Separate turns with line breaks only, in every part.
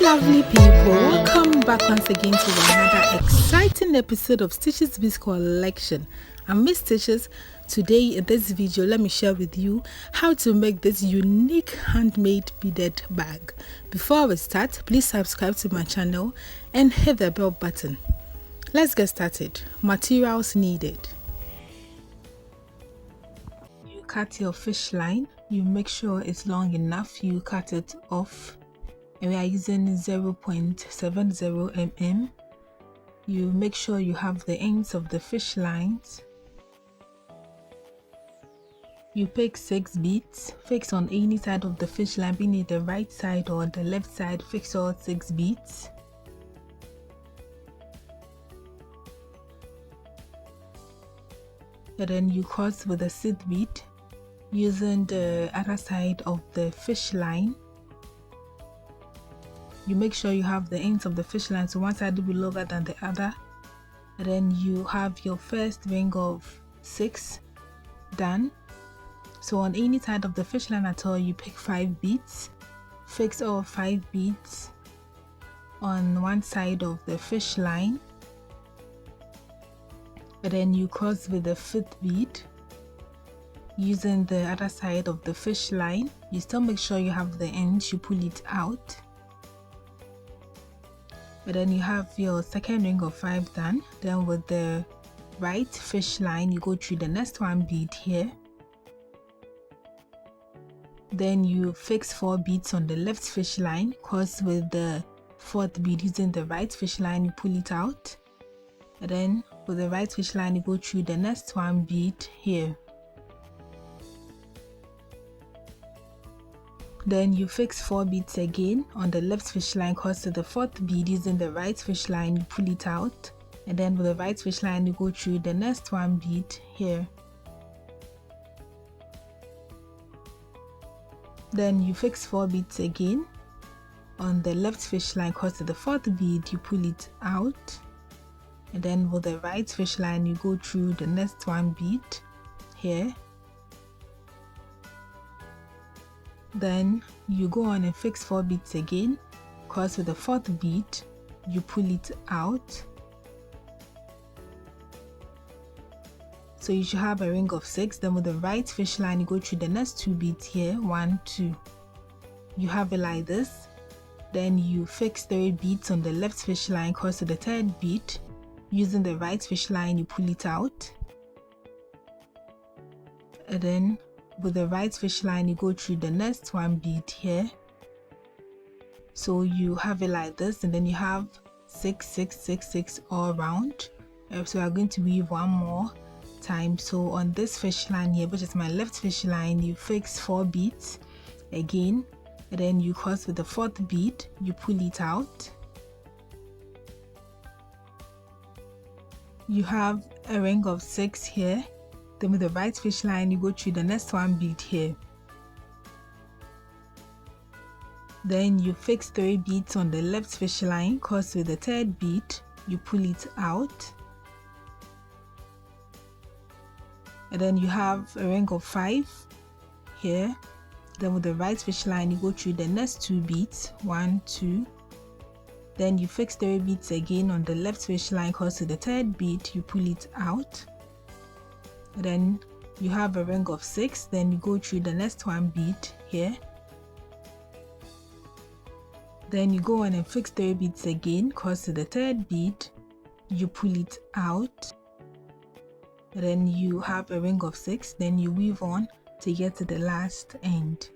Yes, lovely people, welcome back once again to another exciting episode of Stitches Biz Collection. I'm Miss Stitches. Today in this video, let me share with you how to make this unique handmade beaded bag. Before we start, please subscribe to my channel and hit the bell button. Let's get started. Materials needed. You cut your fish line. You make sure it's long enough. You cut it off. And we are using 0.70 mm. You make sure you have the ends of the fish lines. You pick 6 beads, fix on any side of the fish line, being it the right side or the left side, fix all 6 beads. And then you cross with a seed bead using the other side of the fish line. You make sure you have the ends of the fish line, so one side will be longer than the other. And then you have your first ring of 6 done. So on any side of the fish line at all, you pick 5 beads, fix all 5 beads on one side of the fish line. And then you cross with the 5th bead using the other side of the fish line. You still make sure you have the ends, you pull it out. And then you have your second ring of 5 done. Then with the right fish line, you go through the next one bead here. Then you fix 4 beads on the left fish line, cross with the 4th bead using the right fish line, you pull it out. And then with the right fish line, you go through the next one bead here. Then you fix 4 beads again on the left fish line, cross to the 4th bead using the right fish line, you pull it out. And then with the right fish line, you go through the next one bead here. Then you fix 4 beads again on the left fish line, cross to the 4th bead, you pull it out. And then with the right fish line, you go through the next one bead here. Then you go on and fix 4 beads again, cross with the 4th bead, you pull it out. So you should have a ring of 6. Then with the right fish line, you go through the next 2 beads here, 1, 2. You have it like this. Then you fix 3 beads on the left fish line, cross to the 3rd bead, using the right fish line, you pull it out. And then with the right fish line, you go through the next one bead here. So you have it like this, and then you have 6, 6, 6, 6 all around. So we are going to weave one more time. So on this fish line here, which is my left fish line, you fix 4 beads again, and then you cross with the 4th bead, you pull it out. You have a ring of 6 here. Then with the right fish line, you go through the next one bead here. Then you fix 3 beads on the left fish line, cross with the 3rd bead, you pull it out. And then you have a ring of 5 here. Then with the right fish line, you go through the next 2 beads, 1, 2. Then you fix 3 beads again on the left fish line, cross to the 3rd bead, you pull it out. Then you have a ring of 6. Then you go through the next one bead here. Then you go on and fix 3 beads again, cross to the 3rd bead, you pull it out. Then you have a ring of 6. Then you weave on to get to the last end.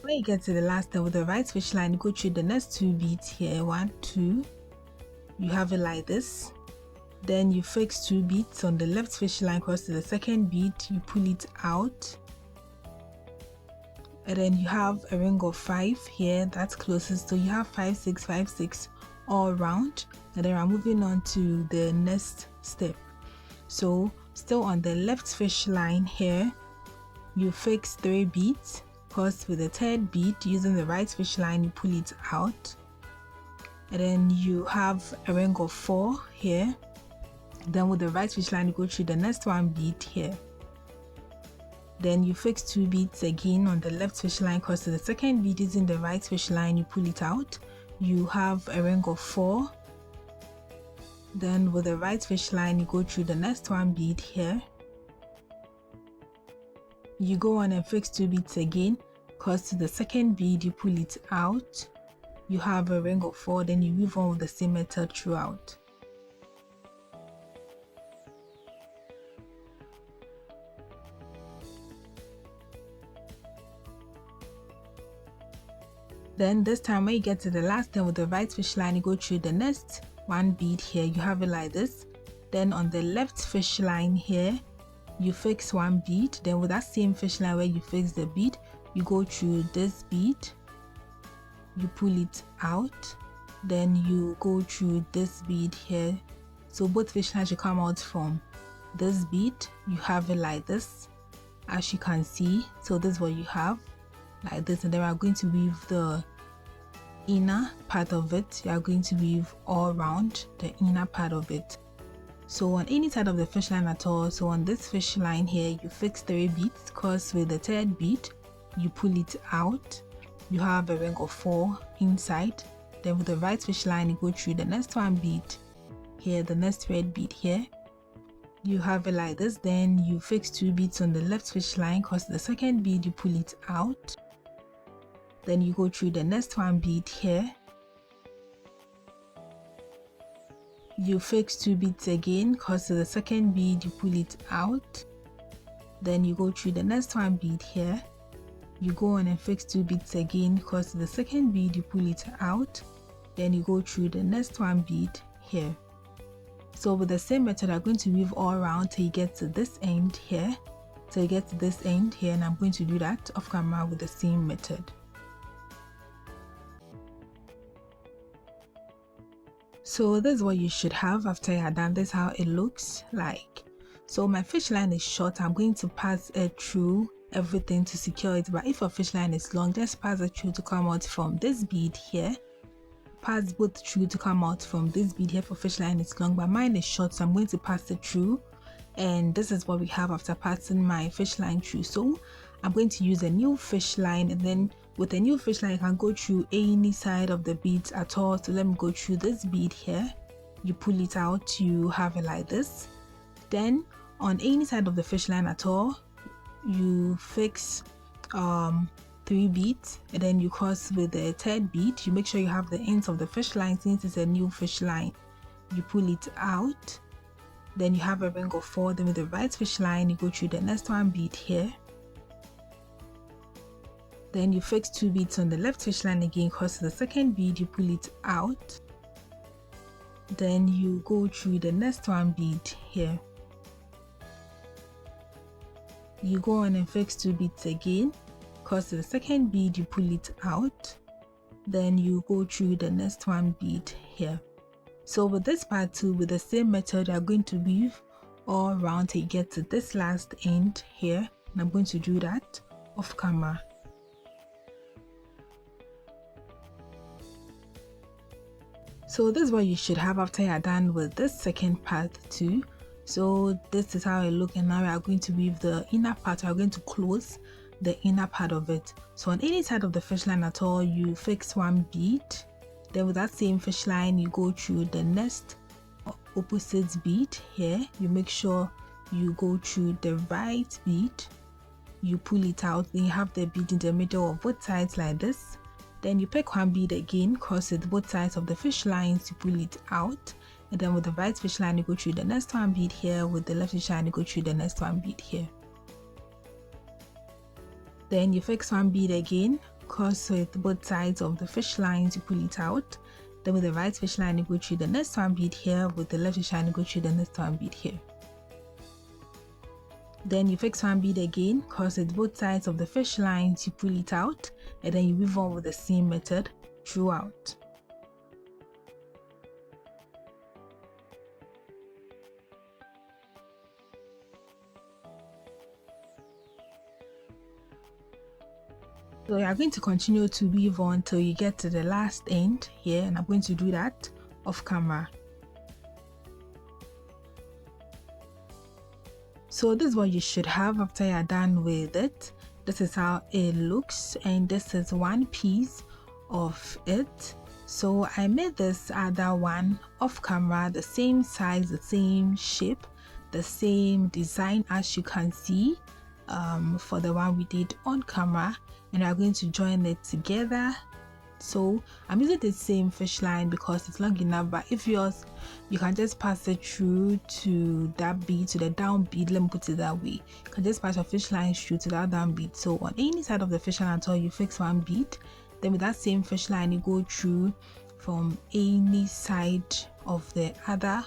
When you get to the last end with the right fish line, you go through the next 2 beads here, 1, 2. You have it like this. Then you fix 2 beads on the left fish line, cross to the 2nd bead, you pull it out. And then you have a ring of 5 here, that's closest. So you have 5, 6, 5, 6 all around. And then we're moving on to the next step. So still on the left fish line here, you fix 3 beads. Cross with the 3rd bead, using the right fish line, you pull it out. And then you have a ring of 4 here. Then with the right fish line, you go through the next one bead here. Then you fix 2 beads again on the left fish line, because to the second bead is in the right fish line. You pull it out, you have a ring of 4. Then with the right fish line, you go through the next 1 bead here. You go on and fix 2 beads again, because to the second bead you pull it out, you have a ring of 4. Then you weave on with the same method throughout. Then this time when you get to the last end with the right fish line, you go through the next 1 bead here. You have it like this. Then on the left fish line here, you fix 1 bead. Then with that same fish line where you fix the bead, you go through this bead, you pull it out, then you go through this bead here. So both fish lines should come out from this bead. You have it like this, as you can see. So this is what you have, like this. And then we are going to weave the inner part of it. You are going to weave all around the inner part of it. So on any side of the fish line at all, so on this fish line here, you fix 3 beads, because with the 3rd bead you pull it out, you have a ring of 4 inside. Then with the right fish line, you go through the next 1 bead here, the next red bead here. You have it like this. Then you fix 2 beads on the left fish line, because the second bead you pull it out. Then you go through the next 1 bead here. You fix 2 beads again, because to the second bead you pull it out. Then you go through the next 1 bead here. You go on and fix 2 beads again, because to the second bead you pull it out. Then you go through the next 1 bead here. So with the same method, I'm going to weave all around till you get to this end here. Till you get to this end here, and I'm going to do that off camera with the same method. So this is what you should have after you're done. This is how it looks like. So my fish line is short. I'm going to pass it through everything to secure it. But if your fish line is long, just pass it through to come out from this bead here. Pass both through to come out from this bead here for fish line is long, but mine is short, so I'm going to pass it through. And this is what we have after passing my fish line through. So I'm going to use a new fish line, and then with a new fish line, I can go through any side of the beads at all. So let me go through this bead here. You pull it out, you have it like this. Then on any side of the fish line at all, you fix 3 beads, and then you cross with the 3rd bead. You make sure you have the ends of the fish line, since it's a new fish line. You pull it out, then you have a ring of 4. Then with the right fish line, you go through the next 1 bead here. Then you fix 2 beads on the left fish line again, cross the second bead, you pull it out. Then you go through the next 1 bead here. You go on and fix 2 beads again, cross the second bead, you pull it out. Then you go through the next 1 bead here. So with this part too, with the same method, you are going to weave all around till you get to this last end here, and I'm going to do that off camera. So this is what you should have after you're done with this second part too. So this is how it looks, and now we are going to weave the inner part. We are going to close the inner part of it. So on any side of the fish line at all, you fix 1 bead. Then with that same fish line, you go through the next opposite bead here. You make sure you go through the right bead. You pull it out, then you have the bead in the middle of both sides like this. Then you pick 1 bead again, cross it both sides of the fish lines, you pull it out. And then with the right fish line, you go through the next 1 bead here. With the left fish line, you go through the next 1 bead here. Then you fix 1 bead again, cross with both sides of the fish lines, you pull it out. Then with the right fish line, you go through the next 1 bead here. With the left fish line, you go through the next 1 bead here. Then you fix 1 bead again, cross with both sides of the fish lines, you pull it out, and then you weave on with the same method throughout. So you are going to continue to weave on till you get to the last end here, and I'm going to do that off camera. So this is what you should have after you're done with it. This is how it looks, and this is one piece of it. So I made this other one off camera, the same size, the same shape, the same design as you can see for the one we did on camera, and I'm going to join it together. So I'm using the same fish line because it's long enough, but if yours, you can just pass it through to that bead, to the down bead. Let me put it that way. You can just pass your fish line through to that down bead. So on any side of the fish line until you fix one bead, then with that same fish line you go through from any side of the other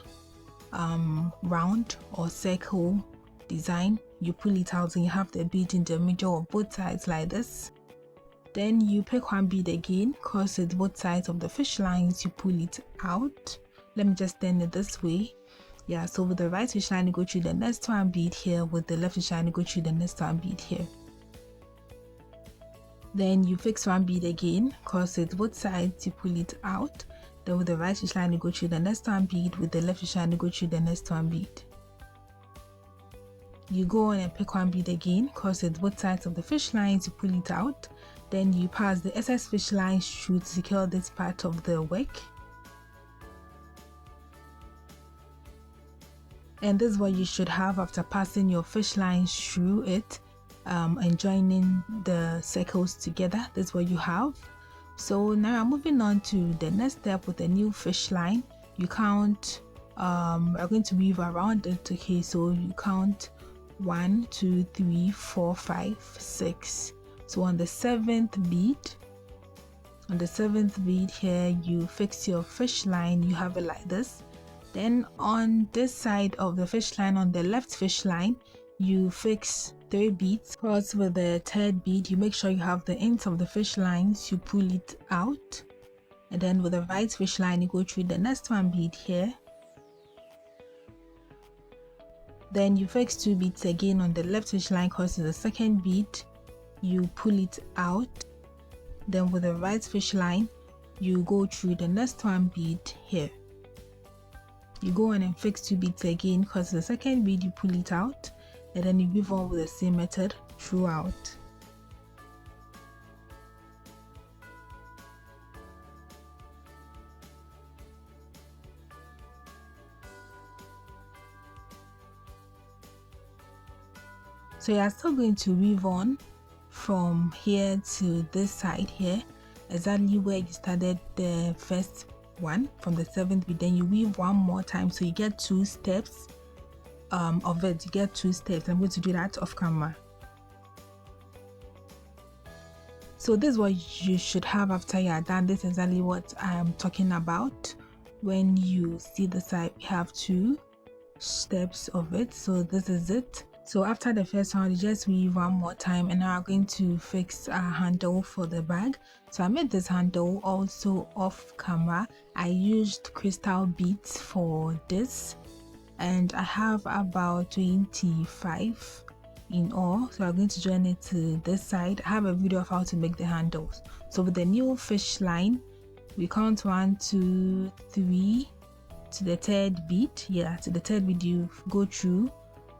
round or circle design. You pull it out and you have the bead in the middle of both sides like this. Then you pick one bead again, cross it both sides of the fish lines, you pull it out. Let me just turn it this way. Yeah, so with the right fish line you go through the next one bead here, with the left fish line you go through the next one bead here. Then you fix one bead again, cross it both sides, you pull it out. Then with the right fish line you go through the next one bead, with the left fish line you go through the next one bead. You go on and pick one bead again, cross it both sides of the fish lines, you pull it out. Then you pass the excess fish lines through to secure this part of the work. And this is what you should have after passing your fish lines through it and joining the circles together. This is what you have. So now I'm moving on to the next step with a new fish line. You count, we're going to weave around it. Okay, so you count 1, 2, 3, 4, 5, 6. So on the 7th bead, here you fix your fish line. You have it like this. Then on this side of the fish line, on the left fish line, you fix 3 beads. Cross with the 3rd bead, you make sure you have the ends of the fish lines, you pull it out. And then with the right fish line, you go through the next one bead here. Then you fix 2 beads again on the left fish line, cross to the 2nd bead, you pull it out. Then with the right fish line, you go through the next one bead here. You go on and fix 2 beads again, because the 2nd bead you pull it out, and then you weave on with the same method throughout. So you are still going to weave on from here to this side here, exactly where you started the first one from the 7th bead. Then you weave one more time, so you get 2 steps of it. You get 2 steps. I'm going to do that off camera. So this is what you should have after you are done. This is exactly what I am talking about. When you see the side, we have 2 steps of it. So this is it. So after the first one, you just weave one more time, and now I'm going to fix a handle for the bag. So I made this handle also off camera. I used crystal beads for this, and I have about 25 in all. So I'm going to join it to this side. I have a video of how to make the handles. So with the new fish line, we count 1, 2, 3 to the 3rd bead. Yeah, to the 3rd bead you go through.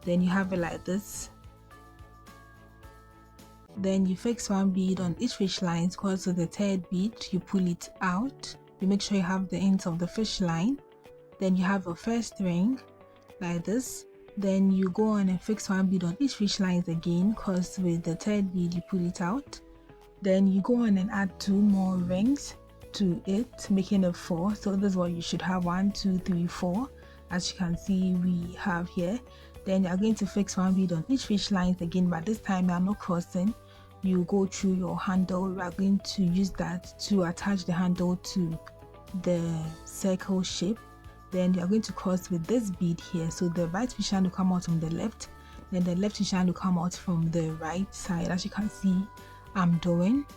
Then you have it like this. Then you fix 1 bead on each fish line, because with the 3rd bead you pull it out. You make sure you have the ends of the fish line. Then you have your first ring like this. Then you go on and fix 1 bead on each fish lines again, because with the 3rd bead you pull it out. Then you go on and add 2 more rings to it, making it 4. So this is what you should have: 1, 2, 3, 4. As you can see, we have here. Then you are going to fix 1 bead on each fish lines again, but this time you are not crossing. You go through your handle. We are going to use that to attach the handle to the circle shape. Then you are going to cross with this bead here. So the right fish line will come out from the left, then the left fish line will come out from the right side. As you can see, I'm doing.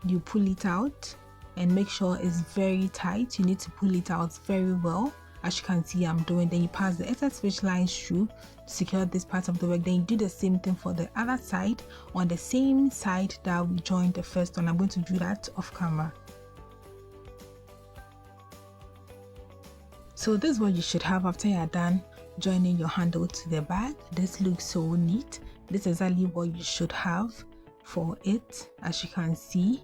You pull it out and make sure it's very tight. You need to pull it out very well. As you can see, I'm doing. Then you pass the excess fish lines through to secure this part of the work. Then you do the same thing for the other side, on the same side that we joined the first one. I'm going to do that off camera. So this is what you should have after you're done joining your handle to the bag. This looks so neat. This is exactly what you should have for it, as you can see.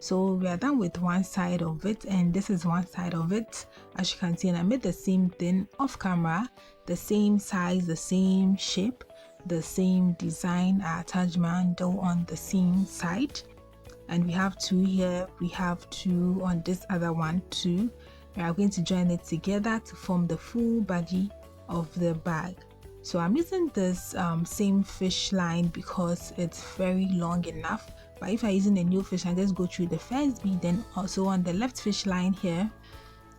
So we are done with one side of it, and this is one side of it, as you can see. And I made the same thing off camera, the same size, the same shape, the same design. I attached my handle on the same side, and we have two here, we have two on this other one too. We are going to join it together to form the full body of the bag. So I'm using this same fish line because it's very long enough. But if I'm using a new fish line, just go through the first bead. Then also on the left fish line here,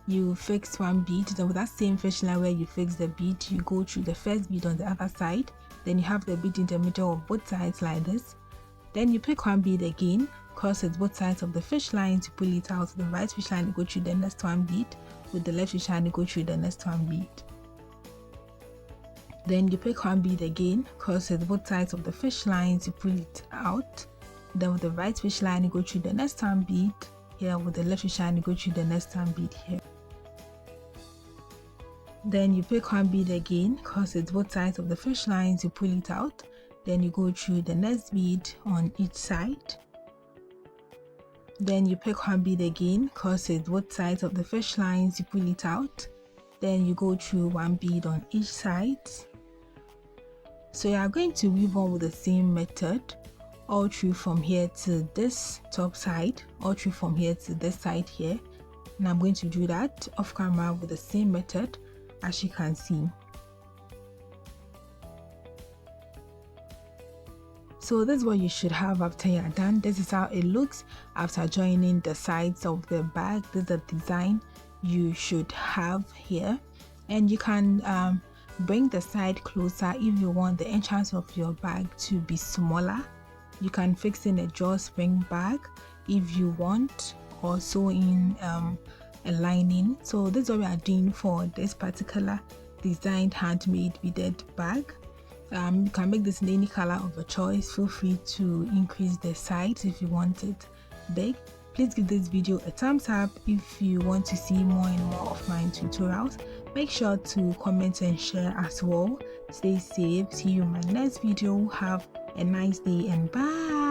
you fix one bead. Then with that same fish line where you fix the bead, you go through the first bead on the other side. Then you have the bead in the middle of both sides like this. Then you pick one bead again, cross it both sides of the fish line to pull it out. The right fish line, you go through the next one bead. With the left fish line, you go through the next one bead. Then you pick one bead again, cross it both sides of the fish line to pull it out. Then with the right fish line, you go through the next one bead here. With the left fish line, you go through the next one bead here. Then you pick one bead again, cross it both sides of the fish line to pull it out. Then you go through the next bead on each side. Then you pick one bead again, cross it both sides of the fish line to pull it out. Then you go through one bead on each side. So you are going to weave on with the same method all through from here to this top side, all through from here to this side here. And I'm going to do that off camera with the same method, as you can see. So this is what you should have after you're done. This is how it looks after joining the sides of the bag. This is the design you should have here, and you can bring the side closer if you want the entrance of your bag to be smaller. You can fix in a drawstring bag if you want, or sew in a lining. So this is what we are doing for this particular designed handmade beaded bag. You can make this in any color of your choice. Feel free to increase the size if you want it big. Please give this video a thumbs up if you want to see more and more of my tutorials. Make sure to comment and share as well. Stay safe. See you in my next video. Have a nice day and bye.